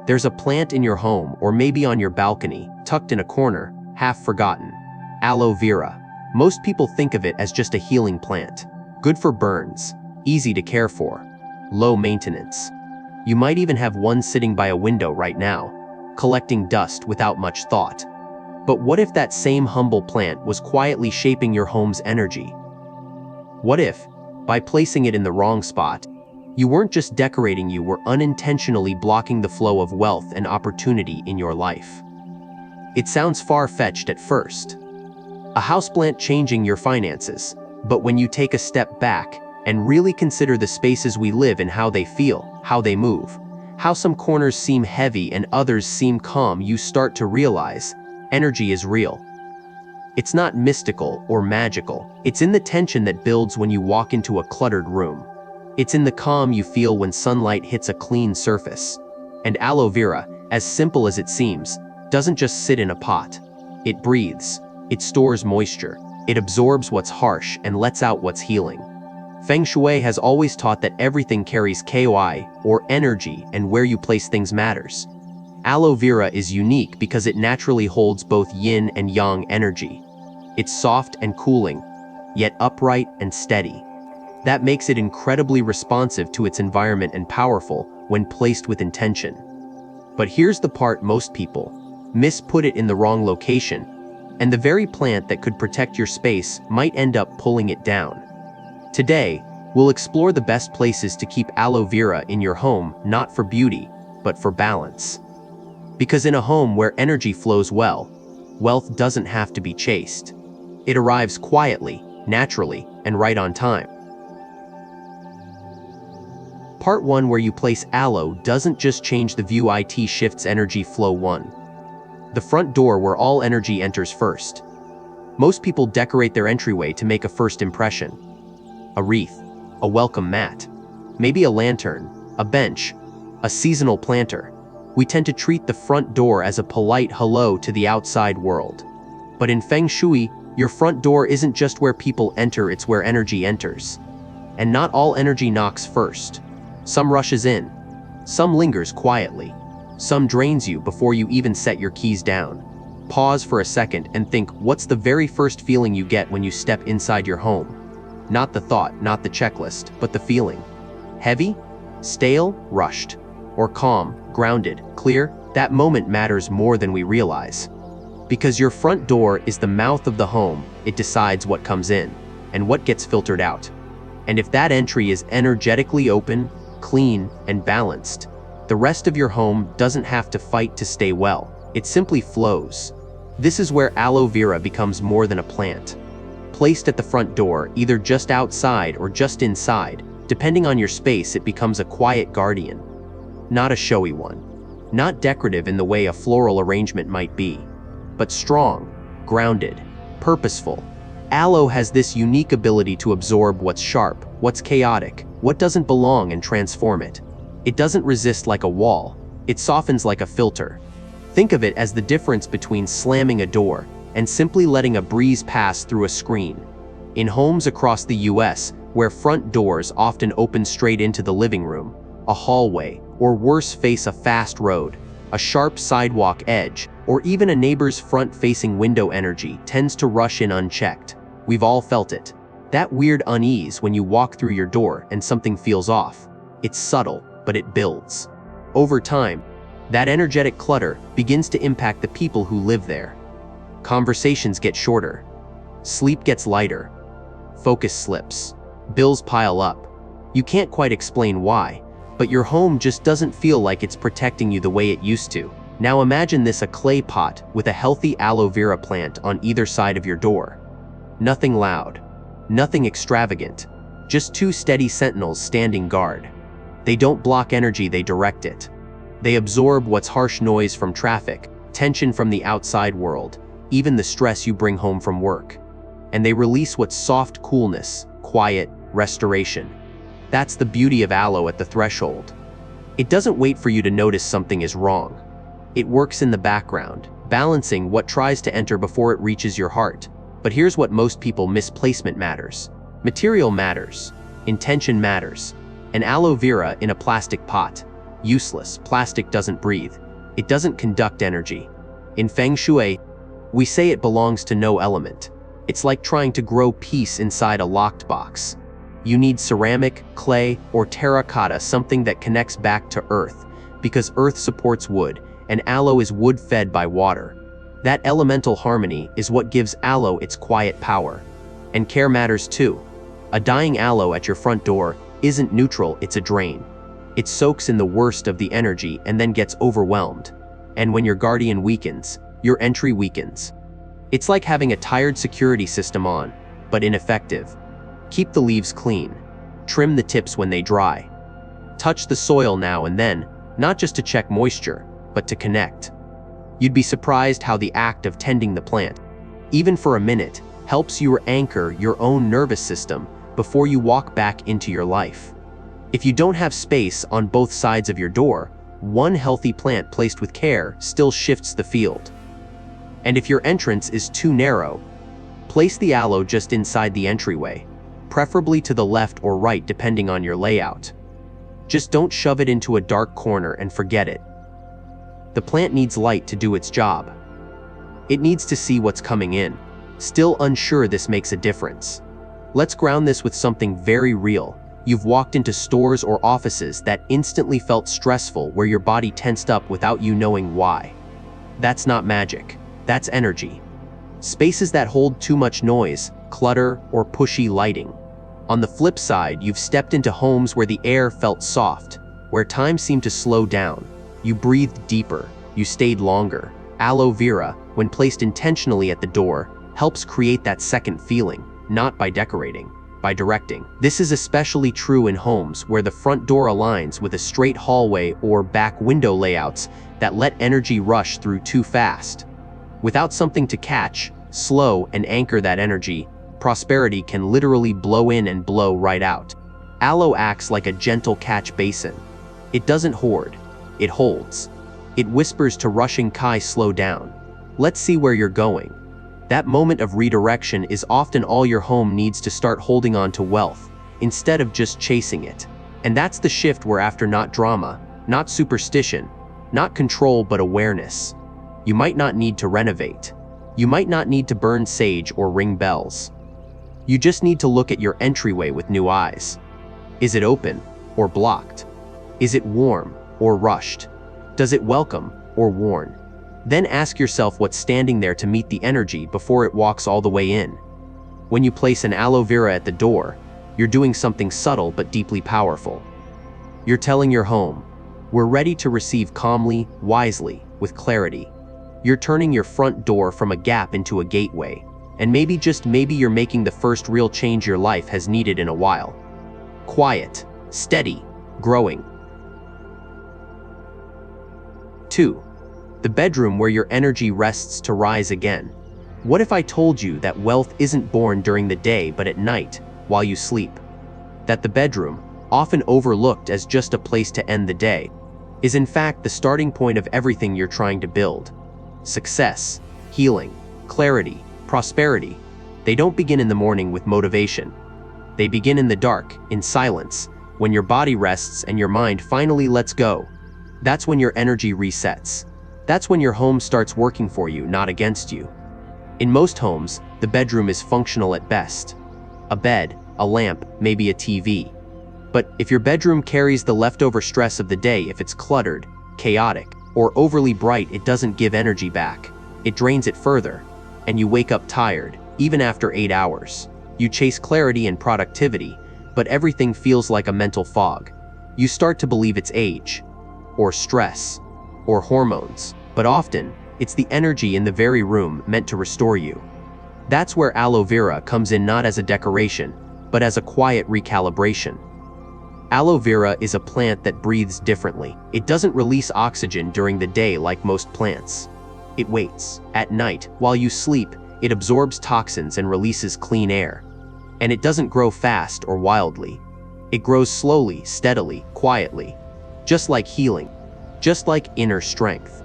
There's a plant in your home or maybe on your balcony, tucked in a corner, half forgotten. Aloe vera. Most people think of it as just a healing plant. Good for burns, easy to care for, low maintenance. You might even have one sitting by a window right now, collecting dust without much thought. But what if that same humble plant was quietly shaping your home's energy? What if, by placing it in the wrong spot, you weren't just decorating, you were unintentionally blocking the flow of wealth and opportunity in your life? It sounds far-fetched at first. A houseplant changing your finances, but when you take a step back and really consider the spaces we live in, how they feel, how they move, how some corners seem heavy and others seem calm, you start to realize energy is real. It's not mystical or magical. It's in the tension that builds when you walk into a cluttered room. It's in the calm you feel when sunlight hits a clean surface. And aloe vera, as simple as it seems, doesn't just sit in a pot. It breathes. It stores moisture. It absorbs what's harsh and lets out what's healing. Feng Shui has always taught that everything carries Ki, or energy, and where you place things matters. Aloe vera is unique because it naturally holds both yin and yang energy. It's soft and cooling, yet upright and steady. That makes it incredibly responsive to its environment and powerful when placed with intention. But here's the part most people miss: put it in the wrong location, and the very plant that could protect your space might end up pulling it down. Today, we'll explore the best places to keep aloe vera in your home, not for beauty, but for balance. Because in a home where energy flows well, wealth doesn't have to be chased. It arrives quietly, naturally, and right on time. Part 1: where you place aloe doesn't just change the view, it shifts energy flow. 1. The front door, where all energy enters first. Most people decorate their entryway to make a first impression. A wreath, a welcome mat, maybe a lantern, a bench, a seasonal planter. We tend to treat the front door as a polite hello to the outside world. But in Feng Shui, your front door isn't just where people enter, it's where energy enters. And not all energy knocks first. Some rushes in, some lingers quietly, some drains you before you even set your keys down. Pause for a second and think, what's the very first feeling you get when you step inside your home? Not the thought, not the checklist, but the feeling. Heavy? Stale? Rushed? Or calm, grounded, clear? That moment matters more than we realize. Because your front door is the mouth of the home, it decides what comes in and what gets filtered out. And if that entry is energetically open, clean, and balanced, the rest of your home doesn't have to fight to stay well. It simply flows. This is where aloe vera becomes more than a plant. Placed at the front door, either just outside or just inside, depending on your space, it becomes a quiet guardian. Not a showy one. Not decorative in the way a floral arrangement might be, but strong, grounded, purposeful. Aloe has this unique ability to absorb what's sharp, what's chaotic, what doesn't belong, and transform it. It doesn't resist like a wall, it softens like a filter. Think of it as the difference between slamming a door and simply letting a breeze pass through a screen. In homes across the US, where front doors often open straight into the living room, a hallway, or worse, face a fast road, a sharp sidewalk edge, or even a neighbor's front-facing window, energy tends to rush in unchecked. We've all felt it. That weird unease when you walk through your door and something feels off. It's subtle, but it builds. Over time, that energetic clutter begins to impact the people who live there. Conversations get shorter. Sleep gets lighter. Focus slips. Bills pile up. You can't quite explain why, but your home just doesn't feel like it's protecting you the way it used to. Now imagine this: a clay pot with a healthy aloe vera plant on either side of your door. Nothing loud, nothing extravagant, just two steady sentinels standing guard. They don't block energy, they direct it. They absorb what's harsh noise from traffic, tension from the outside world, even the stress you bring home from work. And they release what's soft coolness, quiet, restoration. That's the beauty of aloe at the threshold. It doesn't wait for you to notice something is wrong. It works in the background, balancing what tries to enter before it reaches your heart. But here's what most people miss: placement matters. Material matters. Intention matters. An aloe vera in a plastic pot. Useless. Plastic doesn't breathe. It doesn't conduct energy. In Feng Shui, we say it belongs to no element. It's like trying to grow peace inside a locked box. You need ceramic, clay, or terracotta, something that connects back to earth, because earth supports wood, and aloe is wood fed by water. That elemental harmony is what gives aloe its quiet power. And care matters too. A dying aloe at your front door isn't neutral, it's a drain. It soaks in the worst of the energy and then gets overwhelmed. And when your guardian weakens, your entry weakens. It's like having a tired security system on, but ineffective. Keep the leaves clean. Trim the tips when they dry. Touch the soil now and then, not just to check moisture, but to connect. You'd be surprised how the act of tending the plant, even for a minute, helps you anchor your own nervous system before you walk back into your life. If you don't have space on both sides of your door, one healthy plant placed with care still shifts the field. And if your entrance is too narrow, place the aloe just inside the entryway, preferably to the left or right depending on your layout. Just don't shove it into a dark corner and forget it. The plant needs light to do its job. It needs to see what's coming in. Still unsure this makes a difference? Let's ground this with something very real. You've walked into stores or offices that instantly felt stressful, where your body tensed up without you knowing why. That's not magic. That's energy. Spaces that hold too much noise, clutter, or pushy lighting. On the flip side, you've stepped into homes where the air felt soft, where time seemed to slow down. You breathed deeper. You stayed longer. Aloe vera, when placed intentionally at the door, helps create that second feeling, not by decorating, by directing. This is especially true in homes where the front door aligns with a straight hallway or back window layouts that let energy rush through too fast. Without something to catch, slow, and anchor that energy, prosperity can literally blow in and blow right out. Aloe acts like a gentle catch basin. It doesn't hoard. It holds. It whispers to rushing Kai, slow down. Let's see where you're going. That moment of redirection is often all your home needs to start holding on to wealth, instead of just chasing it. And that's the shift we're after, not drama, not superstition, not control, but awareness. You might not need to renovate. You might not need to burn sage or ring bells. You just need to look at your entryway with new eyes. Is it open or blocked? Is it warm or rushed? Does it welcome or warn? Then ask yourself what's standing there to meet the energy before it walks all the way in. When you place an aloe vera at the door, you're doing something subtle but deeply powerful. You're telling your home, we're ready to receive calmly, wisely, with clarity. You're turning your front door from a gap into a gateway, and maybe, just maybe, you're making the first real change your life has needed in a while. Quiet, steady, growing. 2. The bedroom where your energy rests to rise again. What if I told you that wealth isn't born during the day but at night, while you sleep? That the bedroom, often overlooked as just a place to end the day, is in fact the starting point of everything you're trying to build. Success, healing, clarity, prosperity. They don't begin in the morning with motivation. They begin in the dark, in silence, when your body rests and your mind finally lets go. That's when your energy resets. That's when your home starts working for you, not against you. In most homes, the bedroom is functional at best. A bed, a lamp, maybe a TV. But if your bedroom carries the leftover stress of the day, if it's cluttered, chaotic, or overly bright, it doesn't give energy back. It drains it further. And you wake up tired, even after 8 hours. You chase clarity and productivity, but everything feels like a mental fog. You start to believe it's age, or stress, or hormones, but often, it's the energy in the very room meant to restore you. That's where aloe vera comes in, not as a decoration, but as a quiet recalibration. Aloe vera is a plant that breathes differently. It doesn't release oxygen during the day like most plants. It waits. At night, while you sleep, it absorbs toxins and releases clean air. And it doesn't grow fast or wildly. It grows slowly, steadily, quietly. Just like healing. Just like inner strength.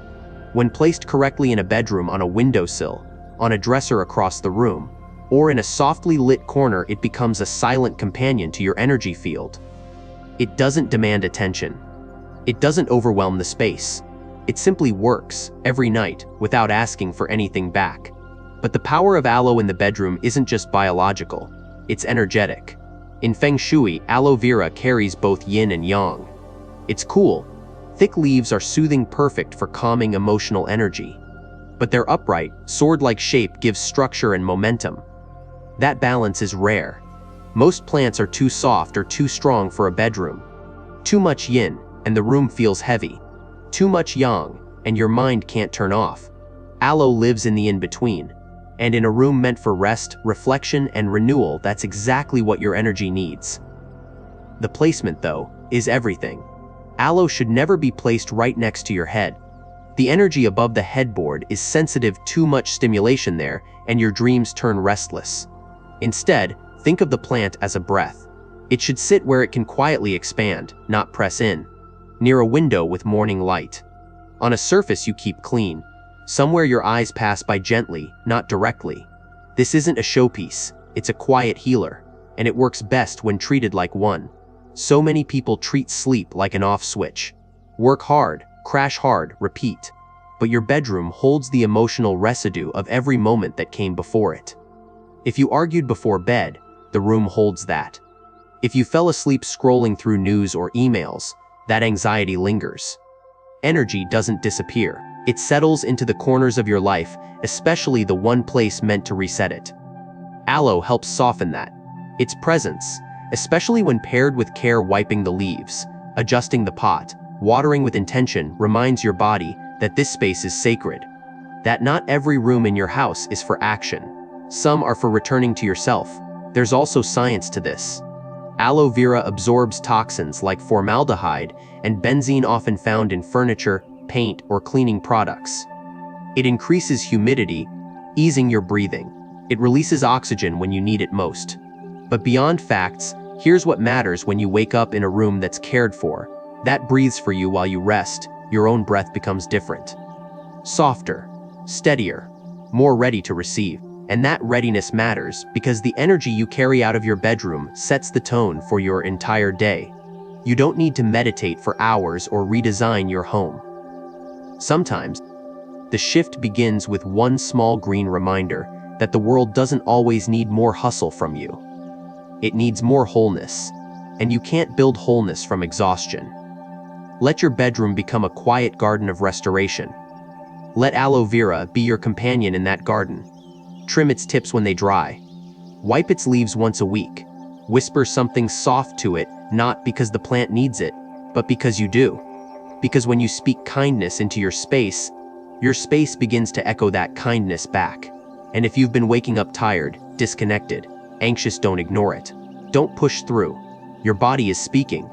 When placed correctly in a bedroom, on a windowsill, on a dresser across the room, or in a softly lit corner, it becomes a silent companion to your energy field. It doesn't demand attention. It doesn't overwhelm the space. It simply works, every night, without asking for anything back. But the power of aloe in the bedroom isn't just biological, it's energetic. In Feng Shui, aloe vera carries both yin and yang. It's cool. Thick leaves are soothing, perfect for calming emotional energy. But their upright, sword-like shape gives structure and momentum. That balance is rare. Most plants are too soft or too strong for a bedroom. Too much yin, and the room feels heavy. Too much yang, and your mind can't turn off. Aloe lives in the in-between. And in a room meant for rest, reflection, and renewal, that's exactly what your energy needs. The placement, though, is everything. Aloe should never be placed right next to your head. The energy above the headboard is sensitive, too much stimulation there, and your dreams turn restless. Instead, think of the plant as a breath. It should sit where it can quietly expand, not press in. Near a window with morning light. On a surface you keep clean. Somewhere your eyes pass by gently, not directly. This isn't a showpiece, it's a quiet healer, and it works best when treated like one. So many people treat sleep like an off switch. Work hard, crash hard, repeat. But your bedroom holds the emotional residue of every moment that came before it. If you argued before bed, the room holds that. If you fell asleep scrolling through news or emails, that anxiety lingers. Energy doesn't disappear. It settles into the corners of your life, especially the one place meant to reset it. Aloe helps soften that. Its presence, especially when paired with care, wiping the leaves, adjusting the pot, watering with intention, reminds your body that this space is sacred. That not every room in your house is for action. Some are for returning to yourself. There's also science to this. Aloe vera absorbs toxins like formaldehyde and benzene, often found in furniture, paint, or cleaning products. It increases humidity, easing your breathing. It releases oxygen when you need it most. But beyond facts, here's what matters when you wake up in a room that's cared for, that breathes for you while you rest. Your own breath becomes different. Softer, steadier, more ready to receive. And that readiness matters because the energy you carry out of your bedroom sets the tone for your entire day. You don't need to meditate for hours or redesign your home. Sometimes, the shift begins with one small green reminder that the world doesn't always need more hustle from you. It needs more wholeness, and you can't build wholeness from exhaustion. Let your bedroom become a quiet garden of restoration. Let aloe vera be your companion in that garden. Trim its tips when they dry. Wipe its leaves once a week. Whisper something soft to it, not because the plant needs it, but because you do. Because when you speak kindness into your space begins to echo that kindness back. And if you've been waking up tired, disconnected, anxious, don't ignore it. Don't push through. Your body is speaking.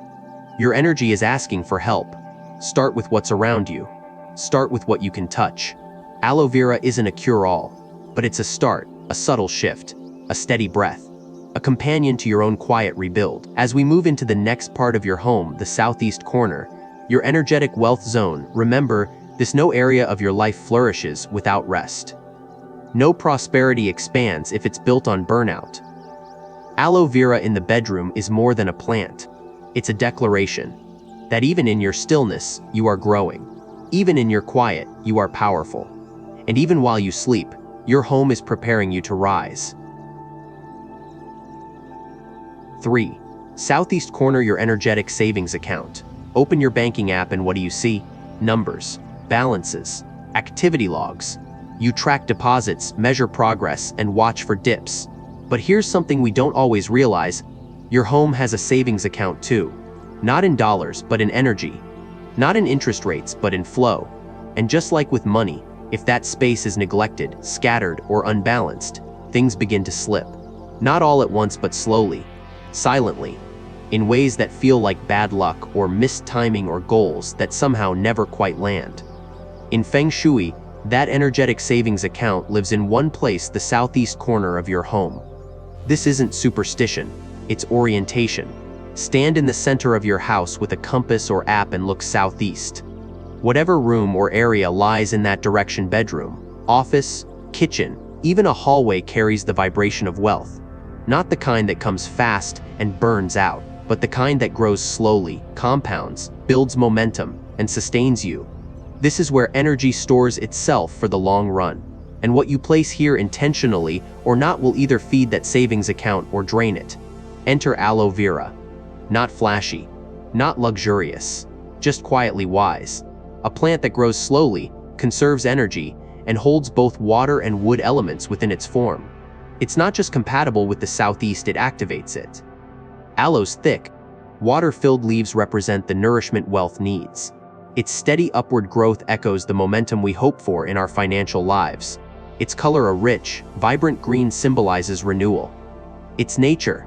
Your energy is asking for help. Start with what's around you. Start with what you can touch. Aloe vera isn't a cure-all, but it's a start, a subtle shift, a steady breath, a companion to your own quiet rebuild. As we move into the next part of your home, the southeast corner, your energetic wealth zone, remember, no area of your life flourishes without rest. No prosperity expands if it's built on burnout. Aloe vera in the bedroom is more than a plant. It's a declaration that even in your stillness, you are growing. Even in your quiet, you are powerful. And even while you sleep, your home is preparing you to rise. 3. Southeast corner, your energetic savings account. Open your banking app and what do you see? Numbers, balances, activity logs. You track deposits, measure progress, and watch for dips. But here's something we don't always realize. Your home has a savings account too. Not in dollars, but in energy. Not in interest rates, but in flow. And just like with money, if that space is neglected, scattered, or unbalanced, things begin to slip. Not all at once, but slowly, silently, in ways that feel like bad luck or missed timing or goals that somehow never quite land. In Feng Shui, that energetic savings account lives in one place, the southeast corner of your home. This isn't superstition, it's orientation. Stand in the center of your house with a compass or app and look southeast. Whatever room or area lies in that direction, bedroom, office, kitchen, even a hallway, carries the vibration of wealth. Not the kind that comes fast and burns out, but the kind that grows slowly, compounds, builds momentum, and sustains you. This is where energy stores itself for the long run, and what you place here intentionally or not will either feed that savings account or drain it. Enter aloe vera. Not flashy, not luxurious, just quietly wise. A plant that grows slowly, conserves energy, and holds both water and wood elements within its form. It's not just compatible with the southeast, it activates it. Aloe's thick, water-filled leaves represent the nourishment wealth needs. Its steady upward growth echoes the momentum we hope for in our financial lives. Its color, a rich, vibrant green, symbolizes renewal. Its nature,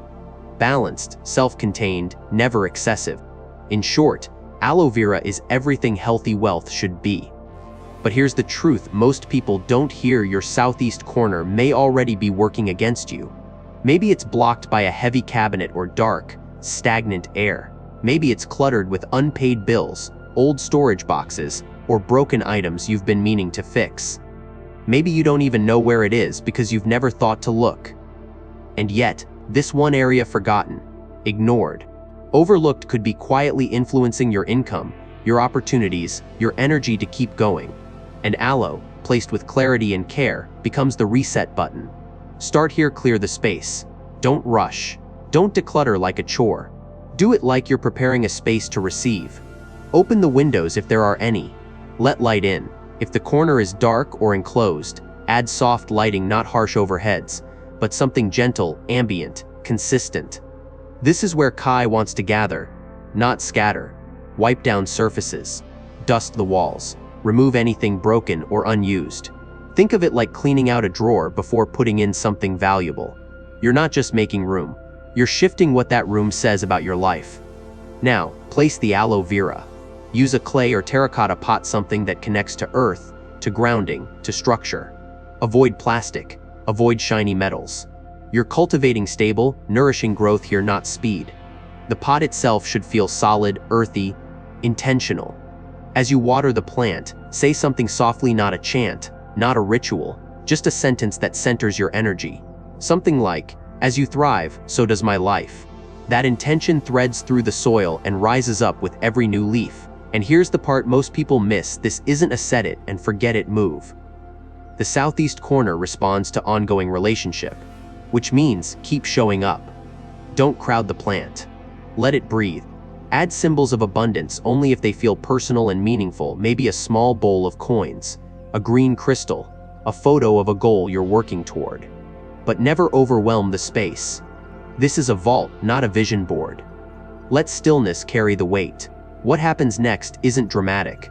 balanced, self-contained, never excessive. In short, aloe vera is everything healthy wealth should be. But here's the truth, most people don't hear. Your southeast corner may already be working against you. Maybe it's blocked by a heavy cabinet or dark, stagnant air. Maybe it's cluttered with unpaid bills, old storage boxes, or broken items you've been meaning to fix. Maybe you don't even know where it is because you've never thought to look. And yet, this one area forgotten, ignored, overlooked could be quietly influencing your income, your opportunities, your energy to keep going. And aloe, placed with clarity and care, becomes the reset button. Start here, clear the space. Don't rush. Don't declutter like a chore. Do it like you're preparing a space to receive. Open the windows if there are any. Let light in. If the corner is dark or enclosed, add soft lighting, not harsh overheads, but something gentle, ambient, consistent. This is where Kai wants to gather, not scatter. Wipe down surfaces. Dust the walls. Remove anything broken or unused. Think of it like cleaning out a drawer before putting in something valuable. You're not just making room. You're shifting what that room says about your life. Now, place the aloe vera. Use a clay or terracotta pot, something that connects to earth, to grounding, to structure. Avoid plastic. Avoid shiny metals. You're cultivating stable, nourishing growth here, not speed. The pot itself should feel solid, earthy, intentional. As you water the plant, say something softly, not a chant, not a ritual, just a sentence that centers your energy. Something like, "As you thrive, so does my life." That intention threads through the soil and rises up with every new leaf. And here's the part most people miss: this isn't a set it and forget it move. The southeast corner responds to ongoing relationship, which means keep showing up. Don't crowd the plant. Let it breathe. Add symbols of abundance only if they feel personal and meaningful, maybe a small bowl of coins, a green crystal, a photo of a goal you're working toward. But never overwhelm the space. This is a vault, not a vision board. Let stillness carry the weight. What happens next isn't dramatic.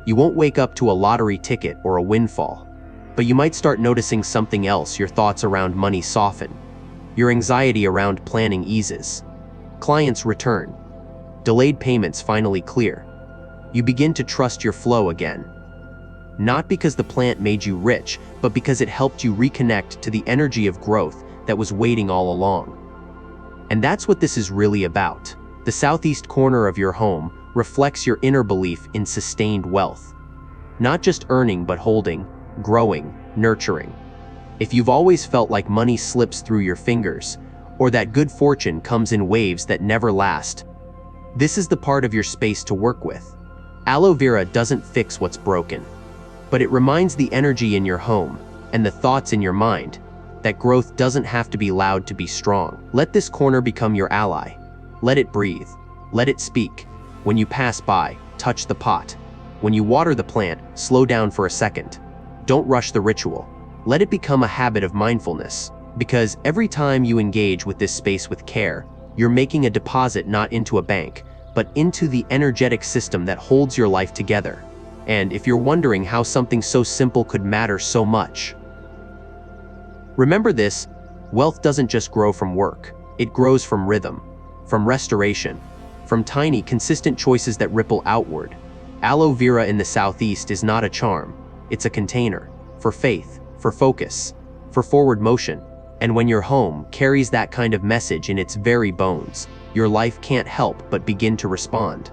You won't wake up to a lottery ticket or a windfall. But you might start noticing something else. Your thoughts around money soften. Your anxiety around planning eases. Clients return. Delayed payments finally clear. You begin to trust your flow again. Not because the plant made you rich, but because it helped you reconnect to the energy of growth that was waiting all along. And that's what this is really about. The southeast corner of your home reflects your inner belief in sustained wealth. Not just earning, but holding, growing, nurturing. If you've always felt like money slips through your fingers, or that good fortune comes in waves that never last, this is the part of your space to work with. Aloe vera doesn't fix what's broken, but it reminds the energy in your home and the thoughts in your mind that growth doesn't have to be loud to be strong. Let this corner become your ally. Let it breathe. Let it speak. When you pass by, touch the pot. When you water the plant, slow down for a second. Don't rush the ritual. Let it become a habit of mindfulness, because every time you engage with this space with care, you're making a deposit not into a bank, but into the energetic system that holds your life together. And if you're wondering how something so simple could matter so much, remember this: wealth doesn't just grow from work. It grows from rhythm, from restoration, from tiny, consistent choices that ripple outward. Aloe vera in the southeast is not a charm. It's a container for faith, for focus, for forward motion. And when your home carries that kind of message in its very bones, your life can't help but begin to respond.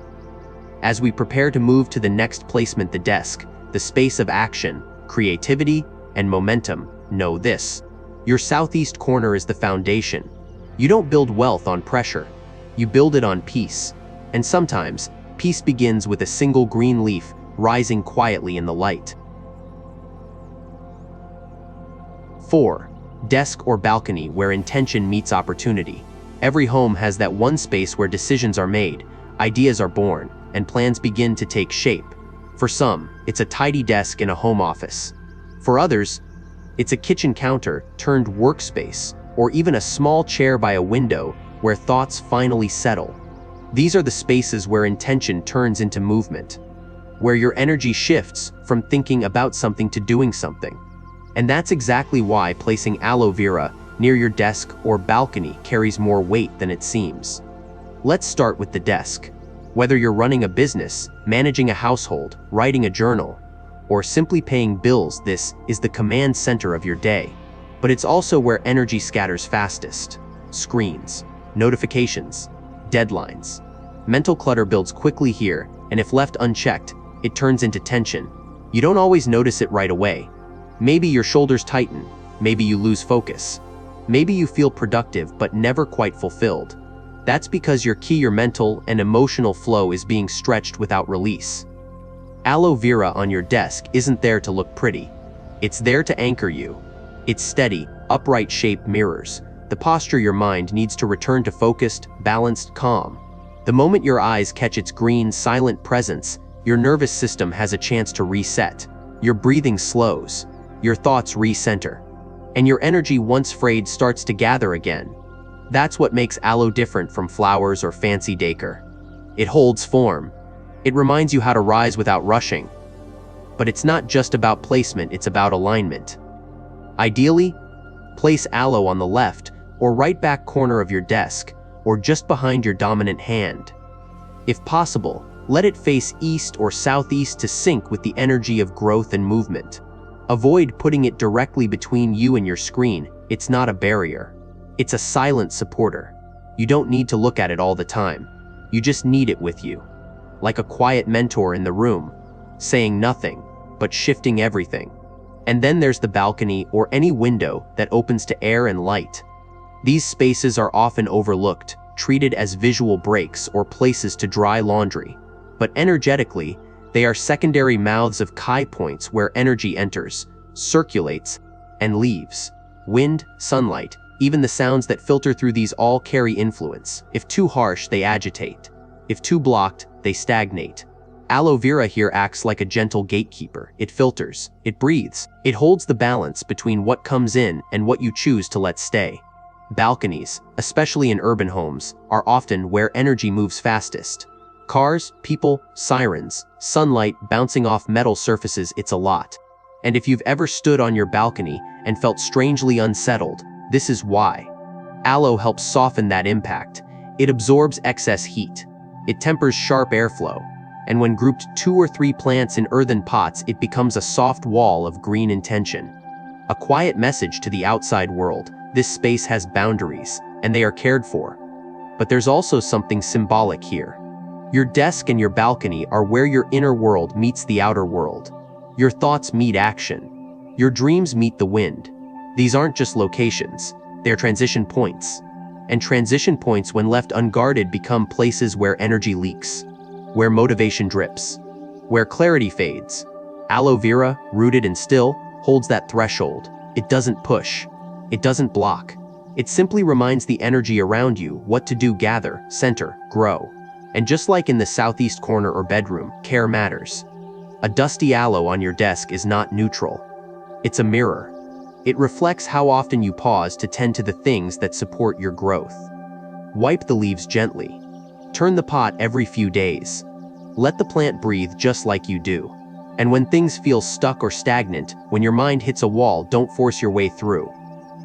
As we prepare to move to the next placement, the desk, the space of action, creativity, and momentum, know this: your southeast corner is the foundation. You don't build wealth on pressure. You build it on peace. And sometimes, peace begins with a single green leaf rising quietly in the light. 4. Desk or balcony where intention meets opportunity. Every home has that one space where decisions are made, ideas are born, and plans begin to take shape. For some, it's a tidy desk in a home office. For others, it's a kitchen counter turned workspace, or even a small chair by a window where thoughts finally settle. These are the spaces where intention turns into movement, where your energy shifts from thinking about something to doing something. And that's exactly why placing aloe vera near your desk or balcony carries more weight than it seems. Let's start with the desk. Whether you're running a business, managing a household, writing a journal, or simply paying bills, this is the command center of your day. But it's also where energy scatters fastest. Screens, notifications, deadlines. Mental clutter builds quickly here, and if left unchecked, it turns into tension. You don't always notice it right away. Maybe your shoulders tighten, maybe you lose focus. Maybe you feel productive but never quite fulfilled. That's because your mental and emotional flow is being stretched without release. Aloe vera on your desk isn't there to look pretty. It's there to anchor you. Its steady, upright shape mirrors the posture your mind needs to return to focused, balanced calm. The moment your eyes catch its green, silent presence, your nervous system has a chance to reset. Your breathing slows, your thoughts recenter, and your energy once frayed starts to gather again. That's what makes aloe different from flowers or fancy decor. It holds form. It reminds you how to rise without rushing. But it's not just about placement, it's about alignment. Ideally, place aloe on the left or right back corner of your desk, or just behind your dominant hand. If possible, let it face east or southeast to sync with the energy of growth and movement. Avoid putting it directly between you and your screen. It's not a barrier. It's a silent supporter. You don't need to look at it all the time. You just need it with you. Like a quiet mentor in the room, saying nothing, but shifting everything. And then there's the balcony or any window that opens to air and light. These spaces are often overlooked, treated as visual breaks or places to dry laundry. But energetically, they are secondary mouths of chi points where energy enters, circulates, and leaves. Wind, sunlight, even the sounds that filter through these all carry influence. If too harsh, they agitate. If too blocked, they stagnate. Aloe vera here acts like a gentle gatekeeper. It filters, it breathes, it holds the balance between what comes in and what you choose to let stay. Balconies, especially in urban homes, are often where energy moves fastest. Cars, people, sirens, sunlight bouncing off metal surfaces, it's a lot. And if you've ever stood on your balcony and felt strangely unsettled, this is why. Aloe helps soften that impact. It absorbs excess heat. It tempers sharp airflow. And when grouped 2 or 3 plants in earthen pots, it becomes a soft wall of green intention. A quiet message to the outside world. This space has boundaries, and they are cared for. But there's also something symbolic here. Your desk and your balcony are where your inner world meets the outer world. Your thoughts meet action. Your dreams meet the wind. These aren't just locations, they're transition points. And transition points, when left unguarded, become places where energy leaks, where motivation drips, where clarity fades. Aloe vera, rooted and still, holds that threshold. It doesn't push. It doesn't block. It simply reminds the energy around you what to do: gather, center, grow. And just like in the southeast corner or bedroom, care matters. A dusty aloe on your desk is not neutral. It's a mirror. It reflects how often you pause to tend to the things that support your growth. Wipe the leaves gently. Turn the pot every few days. Let the plant breathe just like you do. And when things feel stuck or stagnant, when your mind hits a wall, don't force your way through.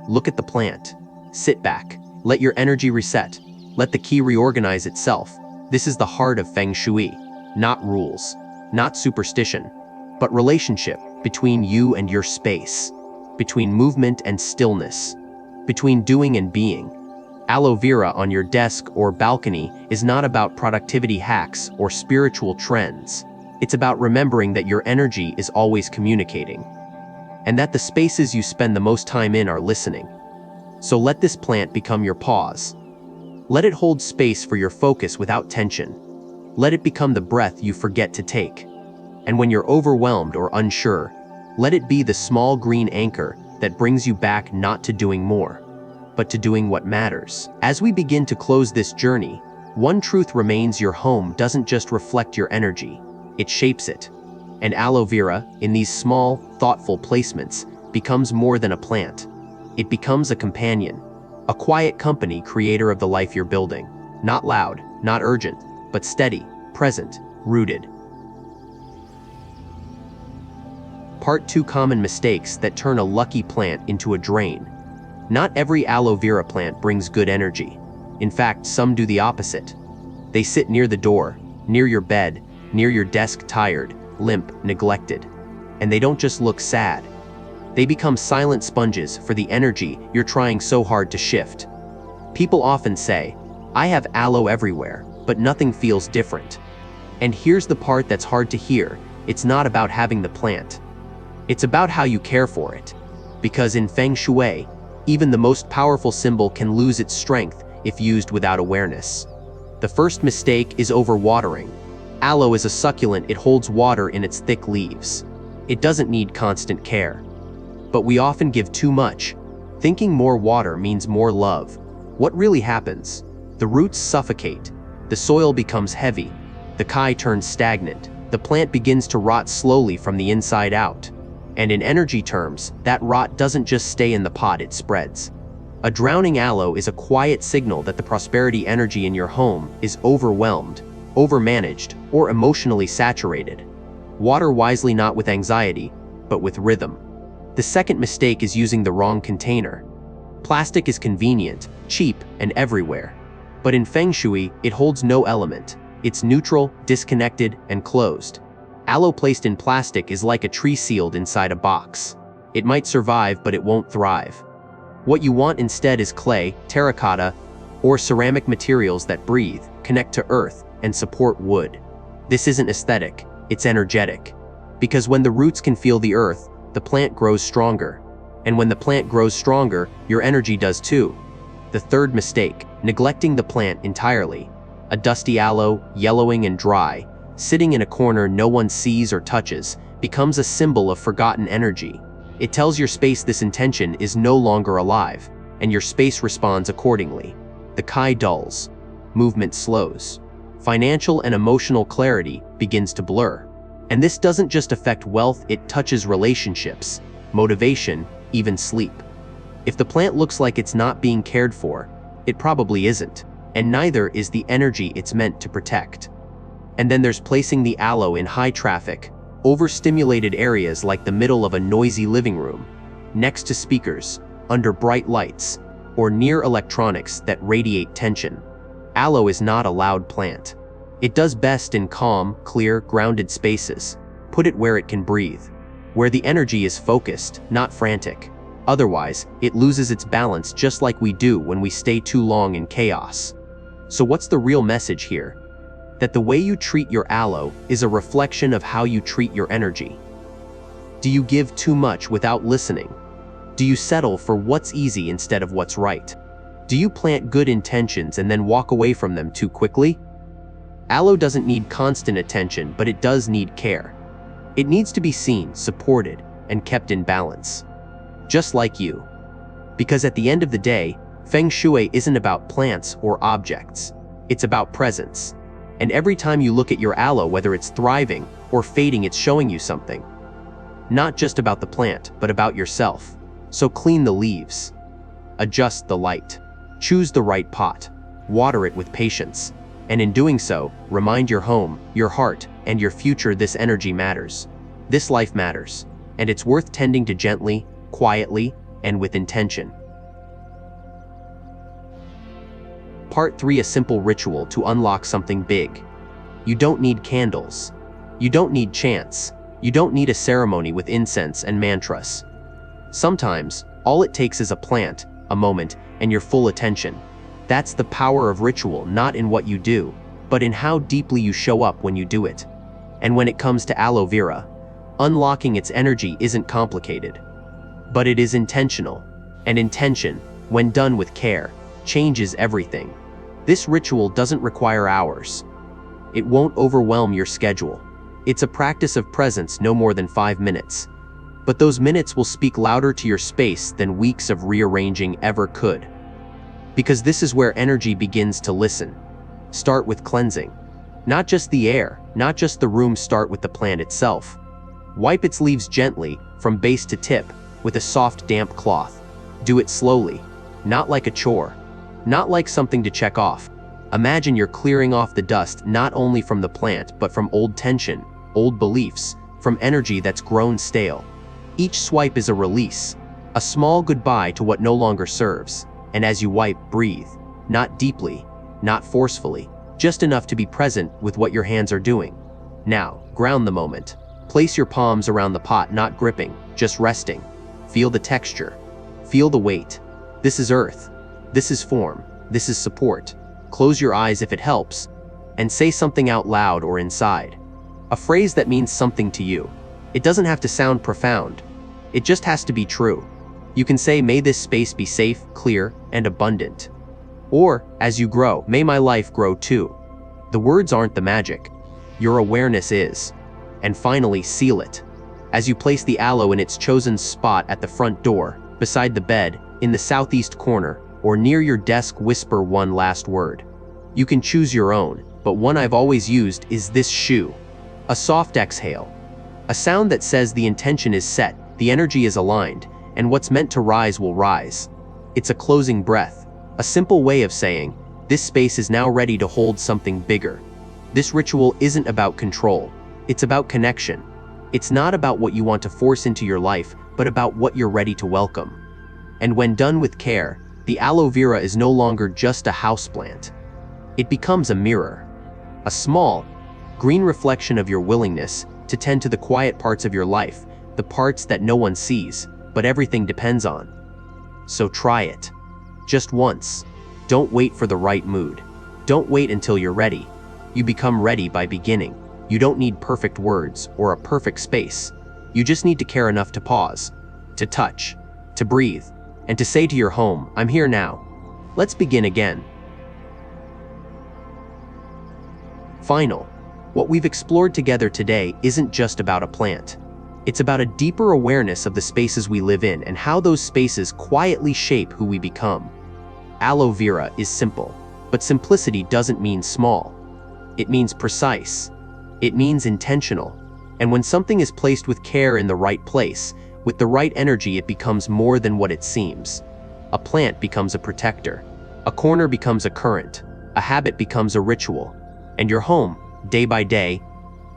Look at the plant. Sit back. Let your energy reset. Let the key reorganize itself. This is the heart of Feng Shui. Not rules, not superstition, but relationship between you and your space, between movement and stillness, between doing and being. Aloe vera on your desk or balcony is not about productivity hacks or spiritual trends. It's about remembering that your energy is always communicating, and that the spaces you spend the most time in are listening. So let this plant become your pause. Let it hold space for your focus without tension. Let it become the breath you forget to take. And when you're overwhelmed or unsure, let it be the small green anchor that brings you back not to doing more, but to doing what matters. As we begin to close this journey, one truth remains: your home doesn't just reflect your energy, it shapes it. And aloe vera, in these small, thoughtful placements, becomes more than a plant. It becomes a companion, a quiet company creator of the life you're building. Not loud, not urgent, but steady, present, rooted. Part 2: Common mistakes that turn a lucky plant into a drain. Not every aloe vera plant brings good energy. In fact, some do the opposite. They sit near the door, near your bed, near your desk, tired, limp, neglected. And they don't just look sad. They become silent sponges for the energy you're trying so hard to shift. People often say, "I have aloe everywhere, but nothing feels different." And here's the part that's hard to hear: it's not about having the plant. It's about how you care for it. Because in Feng Shui, even the most powerful symbol can lose its strength if used without awareness. The first mistake is overwatering. Aloe is a succulent. It holds water in its thick leaves. It doesn't need constant care. But we often give too much, thinking more water means more love. What really happens? The roots suffocate, the soil becomes heavy, the kai turns stagnant, the plant begins to rot slowly from the inside out. And in energy terms, that rot doesn't just stay in the pot, it spreads. A drowning aloe is a quiet signal that the prosperity energy in your home is overwhelmed, overmanaged, or emotionally saturated. Water wisely, not with anxiety, but with rhythm. The second mistake is using the wrong container. Plastic is convenient, cheap, and everywhere. But in Feng Shui, it holds no element. It's neutral, disconnected, and closed. Aloe placed in plastic is like a tree sealed inside a box. It might survive, but it won't thrive. What you want instead is clay, terracotta, or ceramic materials that breathe, connect to earth, and support wood. This isn't aesthetic, it's energetic. Because when the roots can feel the earth, the plant grows stronger. And when the plant grows stronger, your energy does too. The third mistake: neglecting the plant entirely. A dusty aloe, yellowing and dry, sitting in a corner no one sees or touches, becomes a symbol of forgotten energy. It tells your space this intention is no longer alive, and your space responds accordingly. The kai dulls, movement slows, financial and emotional clarity begins to blur. And this doesn't just affect wealth, it touches relationships, motivation, even sleep. If the plant looks like it's not being cared for, it probably isn't, and neither is the energy it's meant to protect. And then there's placing the aloe in high traffic, overstimulated areas like the middle of a noisy living room, next to speakers, under bright lights, or near electronics that radiate tension. Aloe is not a loud plant. It does best in calm, clear, grounded spaces. Put it where it can breathe, where the energy is focused, not frantic. Otherwise, it loses its balance just like we do when we stay too long in chaos. So what's the real message here? That the way you treat your aloe is a reflection of how you treat your energy. Do you give too much without listening? Do you settle for what's easy instead of what's right? Do you plant good intentions and then walk away from them too quickly? Aloe doesn't need constant attention, but it does need care. It needs to be seen, supported, and kept in balance. Just like you. Because at the end of the day, Feng Shui isn't about plants or objects. It's about presence. And every time you look at your aloe, whether it's thriving or fading, it's showing you something. Not just about the plant, but about yourself. So clean the leaves. Adjust the light. Choose the right pot. Water it with patience. And in doing so, remind your home, your heart, and your future this energy matters. This life matters. And it's worth tending to gently, quietly, and with intention. Part 3: A simple ritual to unlock something big. You don't need candles. You don't need chants. You don't need a ceremony with incense and mantras. Sometimes, all it takes is a plant, a moment, and your full attention. That's the power of ritual, not in what you do, but in how deeply you show up when you do it. And when it comes to aloe vera, unlocking its energy isn't complicated. But it is intentional. And intention, when done with care, changes everything. This ritual doesn't require hours. It won't overwhelm your schedule. It's a practice of presence, no more than 5 minutes. But those minutes will speak louder to your space than weeks of rearranging ever could. Because this is where energy begins to listen. Start with cleansing. Not just the air, not just the room, start with the plant itself. Wipe its leaves gently, from base to tip, with a soft, damp cloth. Do it slowly, not like a chore, not like something to check off. Imagine you're clearing off the dust not only from the plant, but from old tension, old beliefs, from energy that's grown stale. Each swipe is a release, a small goodbye to what no longer serves. And as you wipe, breathe, not deeply, not forcefully, just enough to be present with what your hands are doing. Now, ground the moment. Place your palms around the pot, not gripping, just resting. Feel the texture. Feel the weight. This is earth. This is form. This is support. Close your eyes if it helps, and say something out loud or inside. A phrase that means something to you. It doesn't have to sound profound. It just has to be true. You can say, may this space be safe, clear, and abundant. Or, as you grow, may my life grow too. The words aren't the magic. Your awareness is. And finally, seal it. As you place the aloe in its chosen spot at the front door, beside the bed, in the southeast corner, or near your desk, whisper one last word. You can choose your own, but one I've always used is this shoo. A soft exhale. A sound that says the intention is set, the energy is aligned, and what's meant to rise will rise. It's a closing breath, a simple way of saying, this space is now ready to hold something bigger. This ritual isn't about control, it's about connection. It's not about what you want to force into your life, but about what you're ready to welcome. And when done with care, the aloe vera is no longer just a houseplant. It becomes a mirror, a small, green reflection of your willingness to tend to the quiet parts of your life, the parts that no one sees, but everything depends on. So try it. Just once. Don't wait for the right mood. Don't wait until you're ready. You become ready by beginning. You don't need perfect words or a perfect space. You just need to care enough to pause, to touch, to breathe, and to say to your home, I'm here now. Let's begin again. Final. What we've explored together today isn't just about a plant. It's about a deeper awareness of the spaces we live in and how those spaces quietly shape who we become. Aloe vera is simple, but simplicity doesn't mean small. It means precise. It means intentional. And when something is placed with care in the right place, with the right energy, it becomes more than what it seems. A plant becomes a protector. A corner becomes a current. A habit becomes a ritual. And your home, day by day,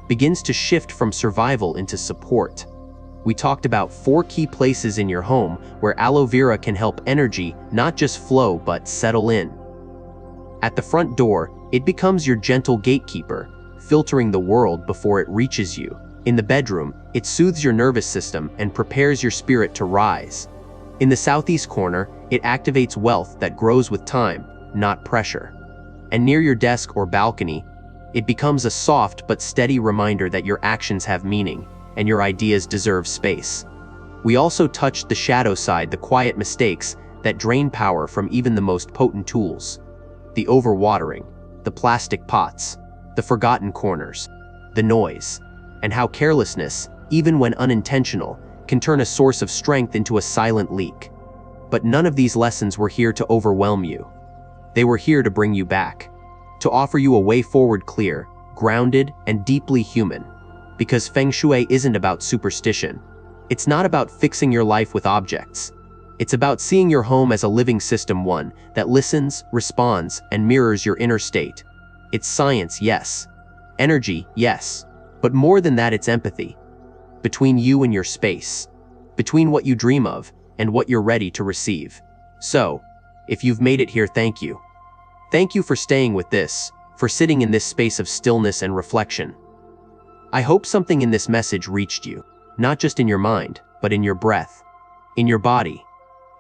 begins to shift from survival into support. We talked about 4 key places in your home where aloe vera can help energy not just flow but settle in. At the front door, it becomes your gentle gatekeeper, filtering the world before it reaches you. In the bedroom, it soothes your nervous system and prepares your spirit to rise. In the southeast corner, it activates wealth that grows with time, not pressure. And near your desk or balcony, it becomes a soft but steady reminder that your actions have meaning and your ideas deserve space. We also touched the shadow side, the quiet mistakes that drain power from even the most potent tools. The overwatering, the plastic pots, the forgotten corners, the noise, and how carelessness, even when unintentional, can turn a source of strength into a silent leak. But none of these lessons were here to overwhelm you. They were here to bring you back, to offer you a way forward, clear, grounded, and deeply human. Because Feng Shui isn't about superstition. It's not about fixing your life with objects. It's about seeing your home as a living system, one that listens, responds, and mirrors your inner state. It's science, yes. Energy, yes. But more than that, it's empathy. Between you and your space. Between what you dream of and what you're ready to receive. So, if you've made it here, thank you. Thank you for staying with this, for sitting in this space of stillness and reflection. I hope something in this message reached you, not just in your mind, but in your breath, in your body,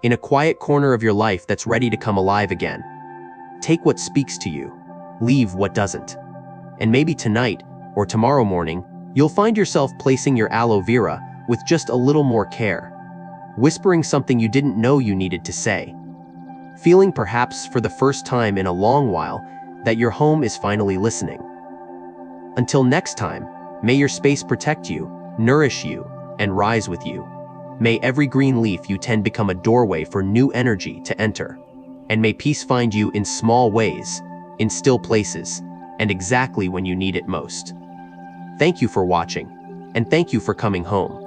in a quiet corner of your life that's ready to come alive again. Take what speaks to you, leave what doesn't. And maybe tonight, or tomorrow morning, you'll find yourself placing your aloe vera with just a little more care, whispering something you didn't know you needed to say. feeling perhaps for the first time in a long while that your home is finally listening. Until next time, may your space protect you, nourish you, and rise with you. May every green leaf you tend become a doorway for new energy to enter. And may peace find you in small ways, in still places, and exactly when you need it most. Thank you for watching, and thank you for coming home.